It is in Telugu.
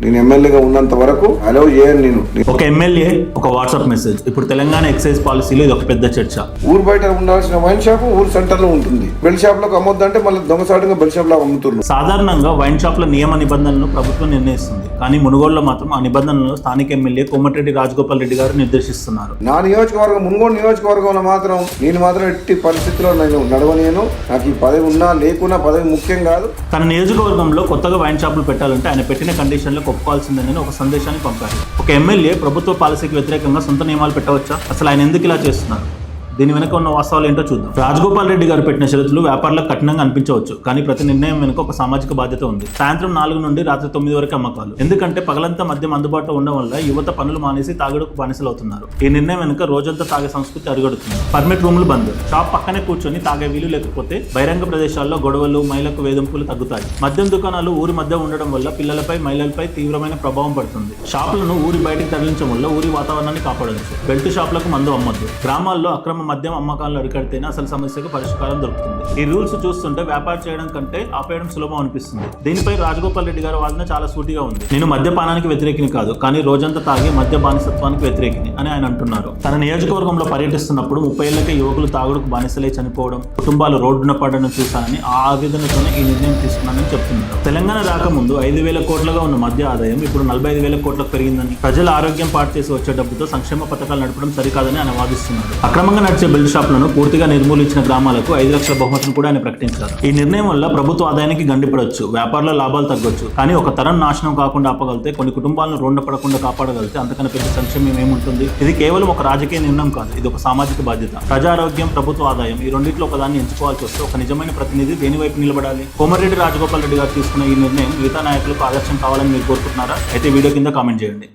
నేను ఎమ్మెల్యేగా ఉన్నంత వరకు అలౌ చేయను. నేను ఒక ఎమ్మెల్యే ఒక వాట్సాప్ మెసేజ్. ఇప్పుడు తెలంగాణ ఎక్సైజ్ పాలసీలో ఇది ఒక పెద్ద చర్చ. ఊరు బయట ఉండాల్సిన వైన్ షాప్ ఊరు సెంటర్ లో ఉంటుంది. బెల్ షాప్ లో అమ్మొద్దంటే మళ్ళీ దొంగసాటుగా బెల్ షాప్ లో అమ్ముతున్నారు. సాధారణంగా వైన్ షాప్ లో నియమ నిబంధనలను ప్రభుత్వం నిర్ణయిస్తుంది, కానీ మునుగోడులో మాత్రం ఆ నిబంధనలను స్థానిక ఎమ్మెల్యే కోమటిరెడ్డి రాజగోపాల్ రెడ్డి గారు నిర్దేశిస్తున్నారు. నా నియోజకవర్గం మునుగోడు నియోజకవర్గంలో మాత్రం నేను ఎట్టి పరిస్థితిలో నేను నడవలేను. నాకు ఈ పదవి ఉన్నా లేకున్నా పదవి ముఖ్యం కాదు. తన నియోజకవర్గంలో కొత్తగా వైన్ షాపులు పెట్టాలంటే ఆయన పెట్టిన కండిషన్లో ఒప్పుకోవాల్సిందని ఒక సందేశాన్ని పంపారు. ఒక ఎమ్మెల్యే ప్రభుత్వ పాలసీకి వ్యతిరేకంగా సొంత నియమాలు పెట్టవచ్చా? అసలు ఆయన ఎందుకు ఇలా చేస్తున్నారు? దీని వెనుక ఉన్న వాస్తవాలు ఏంటో చూద్దాం. రాజగోపాల్ రెడ్డి గారు పెట్టిన షరతులు వ్యాపారులకు కఠినంగా అనిపించవచ్చు, కానీ ప్రతి నిర్ణయం వెనుక ఒక సామాజిక బాధ్యత ఉంది. సాయంత్రం 4 నుండి రాత్రి 9 వరకు అమ్మకాలు. ఎందుకంటే పగలంతా మద్యం అందుబాటులో ఉండడం వల్ల యువత పనులు మానేసి తాగుడుకు బానిసలు అవుతున్నారు. ఈ నిర్ణయం వెనుక రోజంతా తాగే సంస్కృతి అడుగడుతుంది. పర్మిట్ రూములు బంద్. షాప్ పక్కనే కూర్చొని తాగే వీలు లేకపోతే బహిరంగ ప్రదేశాల్లో గొడవలు, మహిళలకు వేధింపులు తగ్గుతాయి. మద్యం దుకాణాలు ఊరి మధ్య ఉండడం వల్ల పిల్లలపై, మహిళలపై తీవ్రమైన ప్రభావం పడుతుంది. షాపులను ఊరి బయటికి తరలించడం వల్ల ఊరి వాతావరణాన్ని కాపాడవచ్చు. బెల్ట్ షాపులకు మందు అమ్మద్దు. గ్రామాల్లో అక్రమ మద్యం అమ్మకాలను అరికడితేనే అసలు సమస్యకు పరిష్కారం దొరుకుతుంది. ఈ రూల్స్ చూస్తుంటే వ్యాపారం చేయడం కంటే ఆపేయడం సులభం అనిపిస్తుంది. దీనిపై రాజగోపాల్ రెడ్డి గారి వాదన చాలా సూటిగా ఉంది. నేను మద్యపానానికి వ్యతిరేకిని కాదు, కానీ రోజంతా తాగి మద్య బానిసత్వానికి వ్యతిరేకిని అని ఆయన అంటున్నారు. తన నియోజకవర్గంలో పర్యటిస్తున్నప్పుడు 30 ఏళ్లకే యువకులు తాగుడుకు బానిసలై చనిపోవడం, కుటుంబాలు రోడ్డున పడడం చూశానని ఆ ఆవేదనతోనే ఈ నిర్ణయం తీసుకున్నానని చెప్తున్నారు. తెలంగాణ రాకముందు 5,000 కోట్లుగా ఉన్న మద్య ఆదాయం ఇప్పుడు 45,000 కోట్లకు పెరిగిందని, ప్రజల ఆరోగ్యం పాటు చేసి వచ్చే డబ్బుతో సంక్షేమ పథకాలు నడపడం సరికాదని ఆయన వాదిస్తున్నారు. అక్రమంగా నడిచే బెల్ట్ షాపులను పూర్తిగా నిర్మూలించిన గ్రామాలకు 5 లక్షల బహుమతిని కూడా ఆయన ప్రకటించారు. ఈ నిర్ణయం వల్ల ప్రభుత్వ ఆదాయానికి గండిపడవచ్చు, వ్యాపారుల లాభాలు తగ్గొచ్చు, కానీ ఒక తరం నాశనం కాకుండా ఆపగలితే, కొన్ని కుటుంబాలను రోడ్డు పడకుండా కాపాడగలితే అంతకన్నా పెద్ద సంక్షేమం ఏముంటుంది? ఇది కేవలం ఒక రాజకీయ నిర్ణయం కాదు, ఇది ఒక సామాజిక బాధ్యత. ప్రజారోగ్యం, ప్రభుత్వ ఆదాయం, ఈ రెండింటిలో ఒకదాన్ని ఎంచుకోవాల్సి వస్తే ఒక నిజమైన ప్రతినిధి దేని వైపు నిలబడాలి? కోమటిరెడ్డి రాజగోపాల్ రెడ్డి గారు తీసుకున్న ఈ నిర్ణయం మిగతా నాయకులకు ఆదర్శం కావాలని మీరు కోరుకుంటున్నారా? అయితే వీడియో కింద కామెంట్ చేయండి.